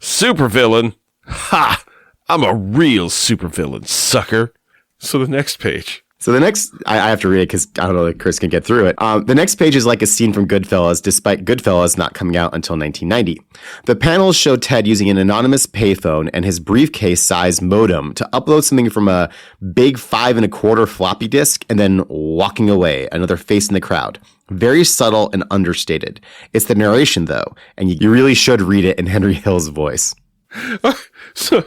"Supervillain? Ha! I'm a real supervillain, sucker." So the next page. So the next, I have to read it because I don't know if Chris can get through it. The next page is like a scene from Goodfellas, despite Goodfellas not coming out until 1990. The panels show Ted using an anonymous payphone and his briefcase-sized modem to upload something from a big 5 1/4 floppy disk and then walking away, another face in the crowd. Very subtle and understated. It's the narration, though, and you really should read it in Henry Hill's voice. So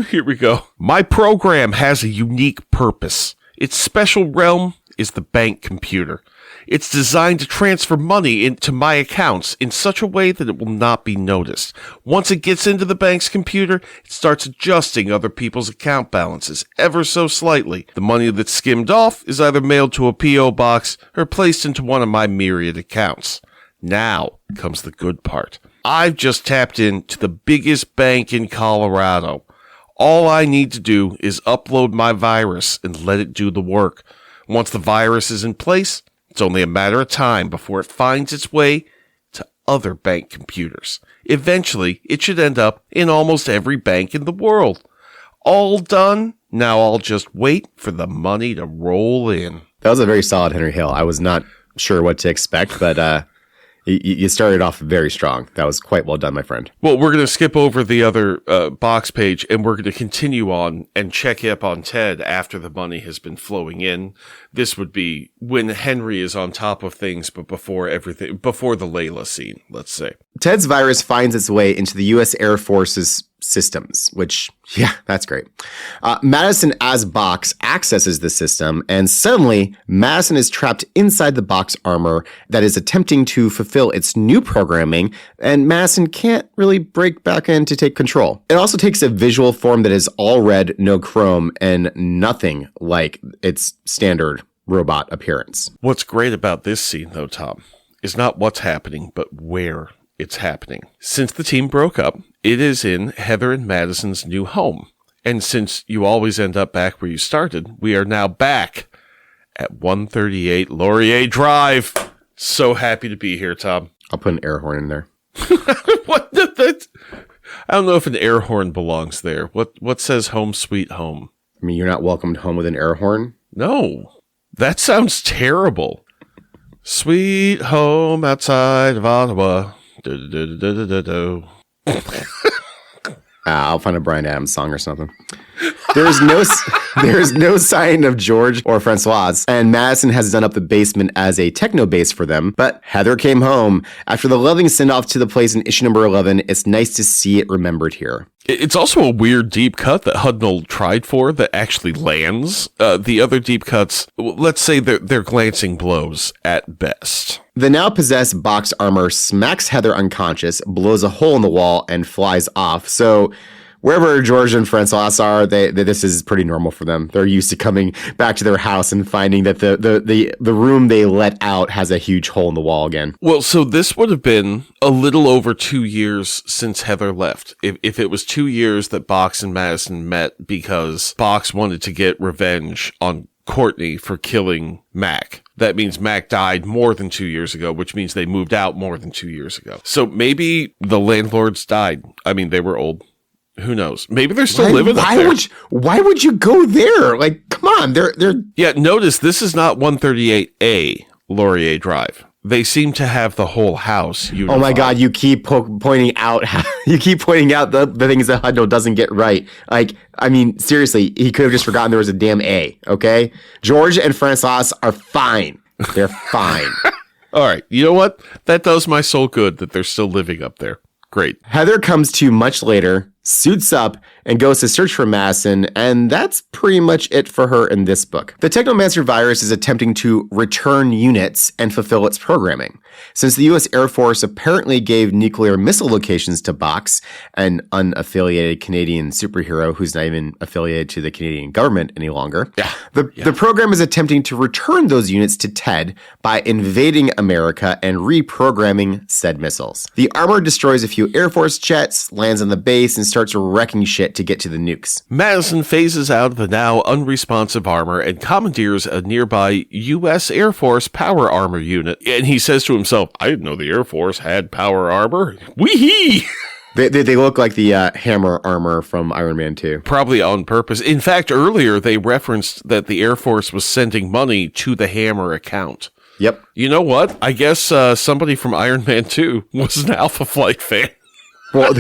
here we go. My program has a unique purpose. Its special realm is the bank computer. It's designed to transfer money into my accounts in such a way that it will not be noticed. Once it gets into the bank's computer, it starts adjusting other people's account balances ever so slightly. The money that's skimmed off is either mailed to a P.O. box or placed into one of my myriad accounts. Now comes the good part. I've just tapped into the biggest bank in Colorado. All I need to do is upload my virus and let it do the work. Once the virus is in place, it's only a matter of time before it finds its way to other bank computers. Eventually, it should end up in almost every bank in the world. All done. Now I'll just wait for the money to roll in. That was a very solid Henry Hill. I was not sure what to expect, but you started off very strong. That was quite well done, my friend. Well, we're going to skip over the other box page, and we're going to continue on and check up on Ted after the money has been flowing in. This would be when Henry is on top of things, but before the Layla scene, let's say. Ted's virus finds its way into the U.S. Air Force's systems, which, yeah, that's great. Madison, as Box, accesses the system, and suddenly, Madison is trapped inside the Box armor that is attempting to fulfill its new programming, and Madison can't really break back in to take control. It also takes a visual form that is all red, no chrome, and nothing like its standard robot appearance. What's great about this scene, though, Tom, is not what's happening, but where it's happening. Since the team broke up, it is in Heather and Madison's new home. And since you always end up back where you started, we are now back at 138 Laurier Drive. So happy to be here, Tom. I'll put an air horn in there. What? I don't know if an air horn belongs there. What says home sweet home? I mean, you're not welcomed home with an air horn? No. That sounds terrible. Sweet home outside of Ottawa. I'll find a Bryan Adams song or something. There is no sign of George or Francoise, and Madison has done up the basement as a techno base for them, but Heather came home. After the loving send-off to the place in issue number 11, it's nice to see it remembered here. It's also a weird deep cut that Hudnall tried for that actually lands. The other deep cuts, let's say they're glancing blows at best. The now possessed Box armor smacks Heather unconscious, blows a hole in the wall, and flies off. So wherever George and Francois are, this is pretty normal for them. They're used to coming back to their house and finding that the room they let out has a huge hole in the wall again. Well, so this would have been a little over 2 years since Heather left. If it was 2 years that Box and Madison met because Box wanted to get revenge on Courtney for killing Mac. That means Mac died more than 2 years ago, which means they moved out more than 2 years ago. So maybe the landlords died. I mean, they were old. Who knows? Maybe they're still living up there. Why would you go there? Like, come on, they're. Yeah, notice this is not 138A Laurier Drive. They seem to have the whole house unified. Oh my God! You keep pointing out the things that Hudnall doesn't get right. Like, I mean, seriously, he could have just forgotten there was a damn A. Okay, George and Francois are fine. They're fine. All right, you know what? That does my soul good that they're still living up there. Great. Heather comes to much later, suits up, and goes to search for Madison, and that's pretty much it for her in this book. The Technomancer virus is attempting to return units and fulfill its programming. Since the U.S. Air Force apparently gave nuclear missile locations to Box, an unaffiliated Canadian superhero who's not even affiliated to the Canadian government any longer, the program is attempting to return those units to Ted by invading America and reprogramming said missiles. The armor destroys a few Air Force jets, lands on the base, and starts wrecking shit to get to the nukes. Madison phases out of the now unresponsive armor and commandeers a nearby U.S. Air Force power armor unit. And he says to himself, I didn't know the Air Force had power armor. Wee-hee! They look like the hammer armor from Iron Man 2. Probably on purpose. In fact, earlier they referenced that the Air Force was sending money to the Hammer account. Yep. You know what? I guess somebody from Iron Man 2 was an Alpha Flight fan. Well,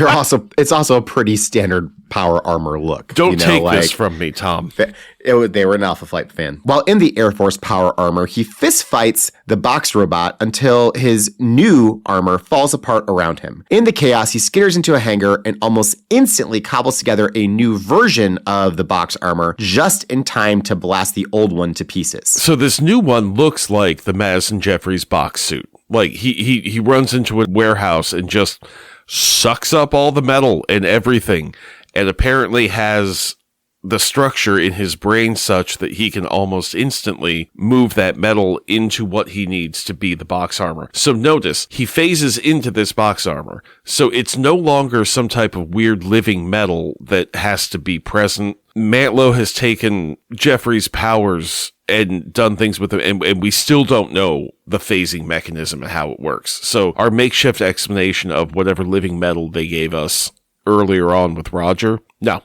it's also a pretty standard power armor look. Don't take this from me, Tom. They were an Alpha Flight fan. While in the Air Force power armor, he fist fights the Box robot until his new armor falls apart around him. In the chaos, he skitters into a hangar and almost instantly cobbles together a new version of the Box armor just in time to blast the old one to pieces. So this new one looks like the Madison Jeffries Box suit. Like he runs into a warehouse and just sucks up all the metal and everything, and apparently has the structure in his brain such that he can almost instantly move that metal into what he needs to be the Box armor. So notice, he phases into this Box armor. So it's no longer some type of weird living metal that has to be present. Mantlo has taken Jeffrey's powers and done things with it, and we still don't know the phasing mechanism and how it works. So our makeshift explanation of whatever living metal they gave us earlier on with Roger, no,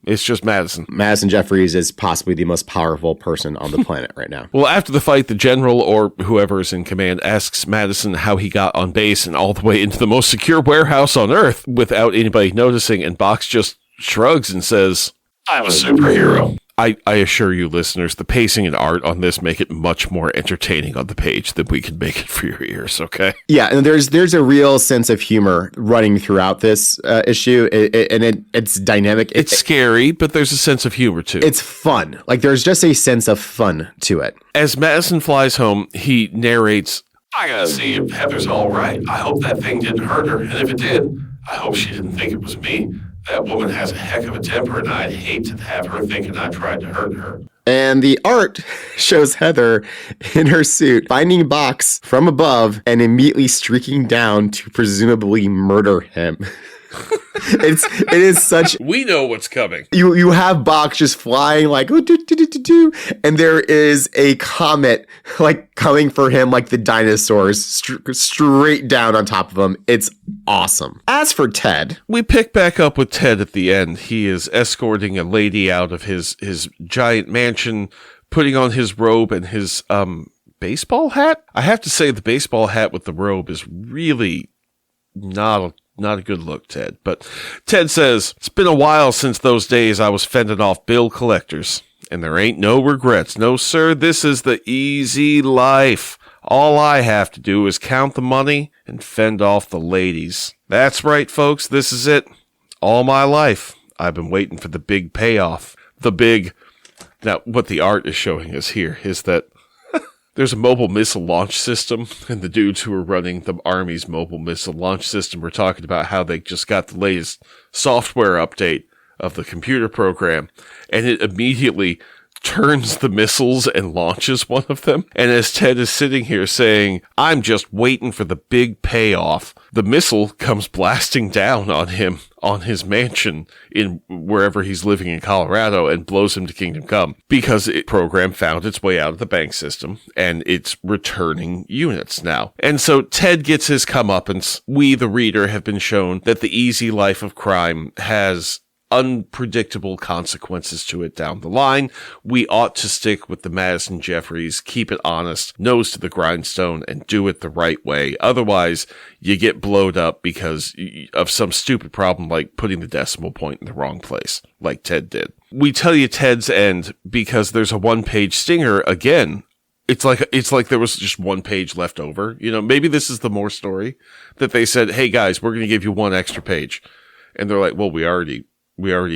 it's just Madison. Madison Jeffries is possibly the most powerful person on the planet right now. Well, after the fight, the general or whoever is in command asks Madison how he got on base and all the way into the most secure warehouse on Earth without anybody noticing, and Box just shrugs and says, I'm a superhero. I assure you, listeners, the pacing and art on this make it much more entertaining on the page than we can make it for your ears, okay? Yeah, and there's a real sense of humor running throughout this issue, and it's dynamic. It's scary, but there's a sense of humor, too. It's fun. Like, there's just a sense of fun to it. As Madison flies home, he narrates, I gotta see if Heather's all right. I hope that thing didn't hurt her, and if it did, I hope she didn't think it was me. That woman has a heck of a temper, and I'd hate to have her thinking I tried to hurt her. And the art shows Heather in her suit finding Box from above and immediately streaking down to presumably murder him. It is such. We know what's coming. You have Box just flying like and there is a comet like coming for him like the dinosaurs straight down on top of him. It's awesome. As for Ted, we pick back up with Ted at the end. He is escorting a lady out of his giant mansion, putting on his robe and his baseball hat. I have to say the baseball hat with the robe is really not a good look, Ted. But Ted says, it's been a while since those days I was fending off bill collectors. And there ain't no regrets. No, sir, this is the easy life. All I have to do is count the money and fend off the ladies. That's right, folks. This is it. All my life, I've been waiting for the big payoff. Now, what the art is showing us here is that there's a mobile missile launch system, and the dudes who are running the Army's mobile missile launch system were talking about how they just got the latest software update of the computer program, and it immediately turns the missiles and launches one of them. And as Ted is sitting here saying, I'm just waiting for the big payoff, the missile comes blasting down on him on his mansion in wherever he's living in Colorado and blows him to Kingdom Come because the program found its way out of the bank system and it's returning units now. And so Ted gets his comeuppance. We, the reader, have been shown that the easy life of crime has unpredictable consequences to it down the line. We ought to stick with the Madison Jeffries, keep it honest, nose to the grindstone, and do it the right way. Otherwise, you get blowed up because of some stupid problem like putting the decimal point in the wrong place, like Ted did. We tell you Ted's end because there's a one-page stinger again. It's like there was just one page left over. You know, maybe this is the more story that they said, hey guys, we're going to give you one extra page. And they're like, well, we already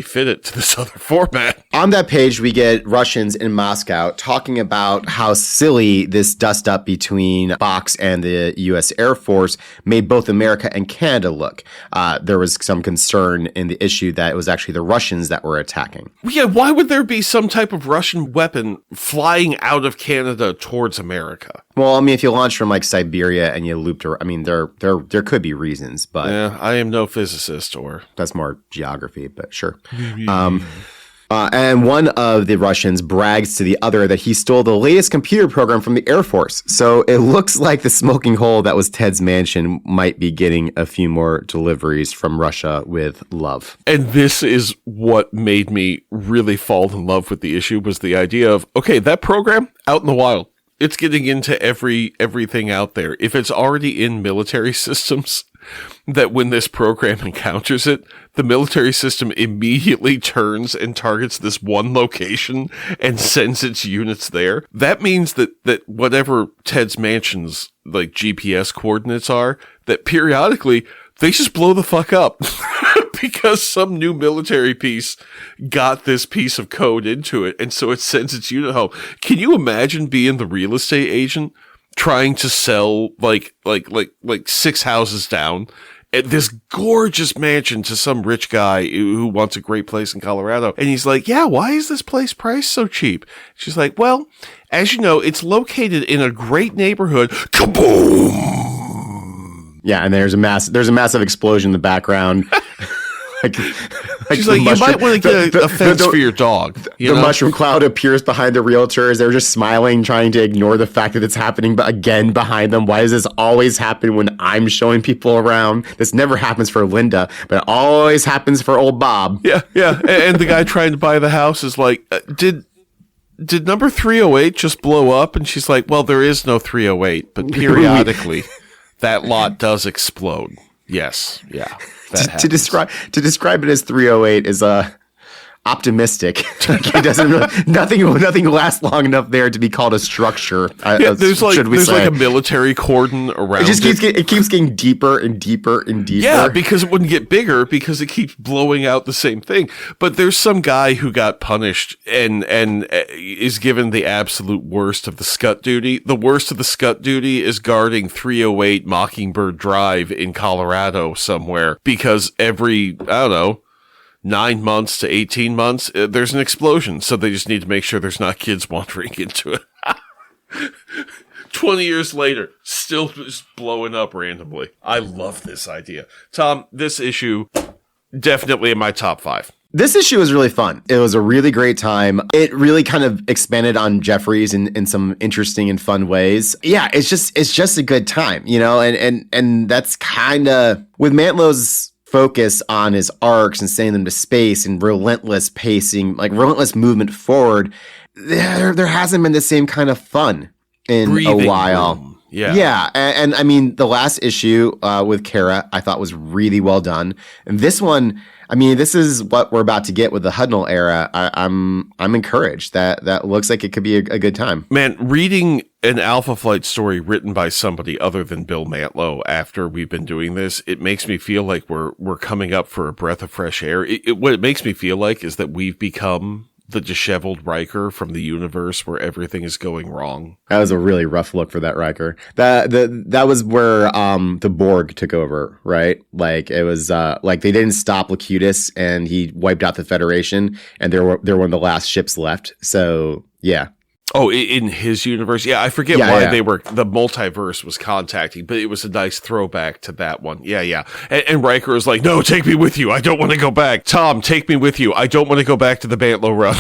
fit it to this other format. On that page, we get Russians in Moscow talking about how silly this dust-up between Box and the U.S. Air Force made both America and Canada look. There was some concern in the issue that it was actually the Russians that were attacking. Yeah, why would there be some type of Russian weapon flying out of Canada towards America? Well, I mean, if you launch from like Siberia and you looped around, I mean, there could be reasons, but yeah, I am no physicist, or that's more geography, but sure. And one of the Russians brags to the other that he stole the latest computer program from the Air Force. So it looks like the smoking hole that was Ted's mansion might be getting a few more deliveries from Russia with love. And this is what made me really fall in love with the issue, was the idea of, okay, that program out in the wild. It's getting into everything out there. If it's already in military systems, that when this program encounters it, the military system immediately turns and targets this one location and sends its units there. That means that whatever Ted's mansion's like GPS coordinates are, that periodically they just blow the fuck up because some new military piece got this piece of code into it, and so it sends its unit home. Can you imagine being the real estate agent trying to sell like 6 houses down at this gorgeous mansion to some rich guy who wants a great place in Colorado? And he's like, yeah, why is this place priced so cheap? She's like, well, as you know, it's located in a great neighborhood. Kaboom! Yeah, and there's a massive explosion in the background. She's like, you might want to get a fence for your dog. The mushroom cloud appears behind the realtors. They're just smiling, trying to ignore the fact that it's happening. But again, behind them, why does this always happen when I'm showing people around? This never happens for Linda, but it always happens for old Bob. Yeah. And the guy trying to buy the house is like, did number 308 just blow up? And she's like, well, there is no 308, but periodically that lot does explode. Yes. Yeah. To describe it as 308 is optimistic. It doesn't nothing lasts long enough there to be called a structure. There's like a military cordon around. It keeps getting deeper and deeper and deeper. Yeah, because it wouldn't get bigger because it keeps blowing out the same thing. But there's some guy who got punished and is given the absolute worst of the scut duty. The worst of the scut duty is guarding 308 Mockingbird Drive in Colorado somewhere, because every, I don't know, 9 months to 18 months, there's an explosion. So they just need to make sure there's not kids wandering into it. 20 years later, still just blowing up randomly. I love this idea. Tom, this issue, definitely in my top 5. This issue was really fun. It was a really great time. It really kind of expanded on Jeffries in some interesting and fun ways. Yeah, it's just a good time, you know, and that's kind of with Mantlo's focus on his arcs and sending them to space and relentless pacing, like relentless movement forward. There hasn't been the same kind of fun in a while. Room. Yeah. Yeah. And I mean, the last issue with Kara, I thought was really well done. And this one, I mean, this is what we're about to get with the Hudnall era. I'm encouraged that looks like it could be a good time. Man, reading an Alpha Flight story written by somebody other than Bill Mantlo after we've been doing this, it makes me feel like we're coming up for a breath of fresh air. What it makes me feel like is that we've become the disheveled Riker from the universe where everything is going wrong. That was a really rough look for that Riker. That was where the Borg took over, right? Like it was like they didn't stop Locutus and he wiped out the Federation, and they're one of the last ships left. So yeah. Oh, in his universe? Yeah, I forget why they were, the multiverse was contacting, but it was a nice throwback to that one. Yeah. And Riker was like, no, take me with you. I don't want to go back. Tom, take me with you. I don't want to go back to the Mantlo run.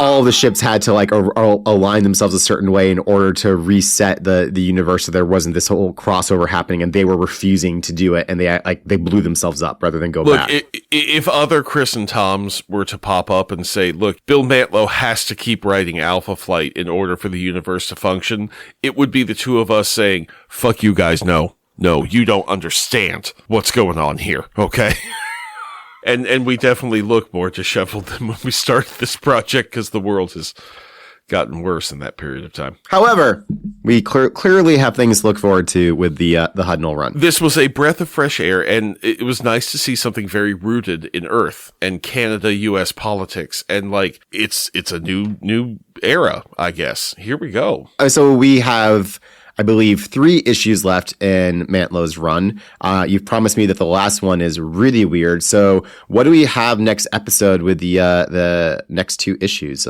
All the ships had to like align themselves a certain way in order to reset the universe, so there wasn't this whole crossover happening, and they were refusing to do it, and they blew themselves up rather than go back. If other Chris and Toms were to pop up and say, look, Bill Mantlo has to keep writing Alpha Flight in order for the universe to function, it would be the two of us saying, fuck you guys, no, you don't understand what's going on here, okay? And we definitely look more disheveled than when we started this project because the world has gotten worse in that period of time. However, we clearly have things to look forward to with the Hudnall run. This was a breath of fresh air, and it was nice to see something very rooted in Earth and Canada-U.S. politics. And like, it's a new era, I guess. Here we go. So we have, I believe, 3 issues left in Mantlo's run. You've promised me that the last one is really weird. So what do we have next episode with the next 2 issues?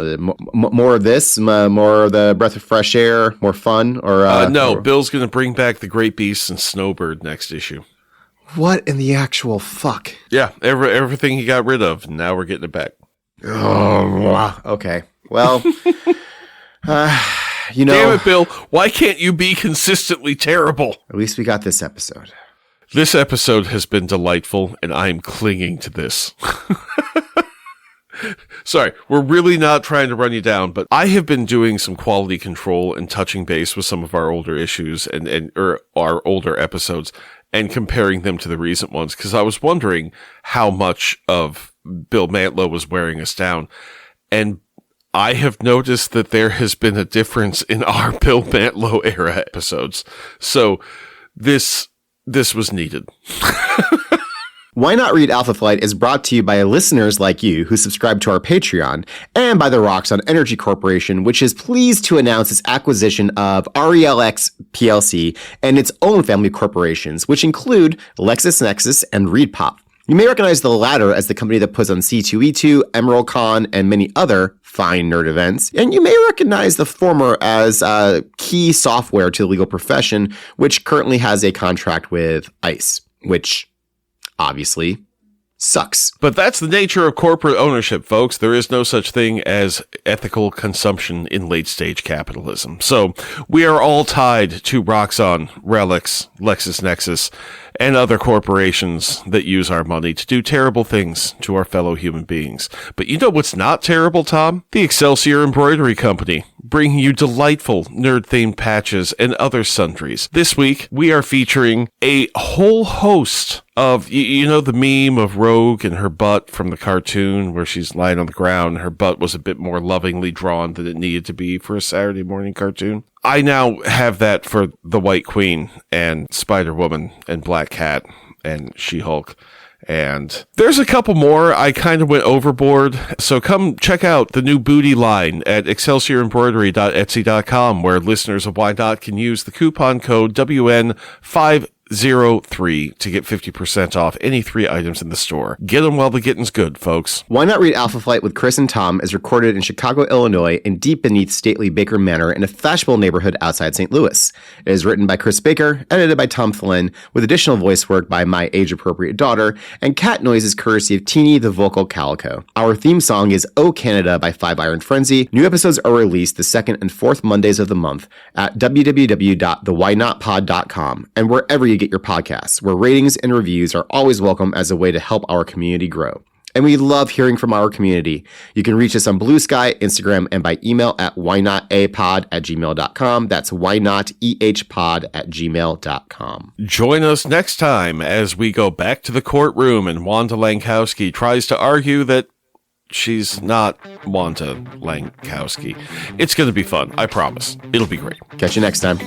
More of this, more of the breath of fresh air, more fun, or no? Bill's going to bring back the Great Beasts and Snowbird next issue. What in the actual fuck? Yeah, everything he got rid of. Now we're getting it back. Oh, okay. Well. Damn it, Bill. Why can't you be consistently terrible? At least we got this episode. This episode has been delightful, and I am clinging to this. Sorry, we're really not trying to run you down, but I have been doing some quality control and touching base with some of our older issues or our older episodes and comparing them to the recent ones, because I was wondering how much of Bill Mantlo was wearing us down. And I have noticed that there has been a difference in our Bill Mantlo era episodes. So this was needed. Why Not Read Alpha Flight is brought to you by listeners like you who subscribe to our Patreon, and by the Roxxon Energy Corporation, which is pleased to announce its acquisition of RELX PLC and its own family of corporations, which include LexisNexis and ReadPop. You may recognize the latter as the company that puts on C2E2, Emerald Con, and many other fine nerd events. And you may recognize the former as key software to the legal profession, which currently has a contract with ICE, which obviously sucks. But that's the nature of corporate ownership, folks. There is no such thing as ethical consumption in late-stage capitalism. So we are all tied to Roxxon, Relics, LexisNexis, and other corporations that use our money to do terrible things to our fellow human beings. But you know what's not terrible, Tom? The Excelsior Embroidery Company, bringing you delightful nerd-themed patches and other sundries. This week, we are featuring a whole host of, you know, the meme of Rogue and her butt from the cartoon where she's lying on the ground. Her butt was a bit more lovingly drawn than it needed to be for a Saturday morning cartoon. I now have that for the White Queen and Spider-Woman and Black Cat and She-Hulk. And there's a couple more. I kind of went overboard. So come check out the new booty line at excelsiorembroidery.etsy.com, where listeners of Why Not can use the coupon code WN503 to get 50% off any 3 items in the store. Get them while the getting's good, folks. Why Not Read Alpha Flight with Chris and Tom is recorded in Chicago, Illinois, in deep beneath stately Baker Manor in a fashionable neighborhood outside St. Louis. It is written by Chris Baker, edited by Tom Flynn, with additional voice work by my age-appropriate daughter, and cat noises courtesy of Teeny the Vocal Calico. Our theme song is Oh Canada by Five Iron Frenzy. New episodes are released the 2nd and 4th Mondays of the month at www.thewhynotpod.com and wherever you get your podcasts, where ratings and reviews are always welcome as a way to help our community grow. And we love hearing from our community. You can reach us on Blue Sky, Instagram, and by email at whynotapod@gmail.com. That's whynotehpod@gmail.com. Join us next time as we go back to the courtroom and Wanda Lankowski tries to argue that she's not Wanda Lankowski. It's going to be fun. I promise. It'll be great. Catch you next time.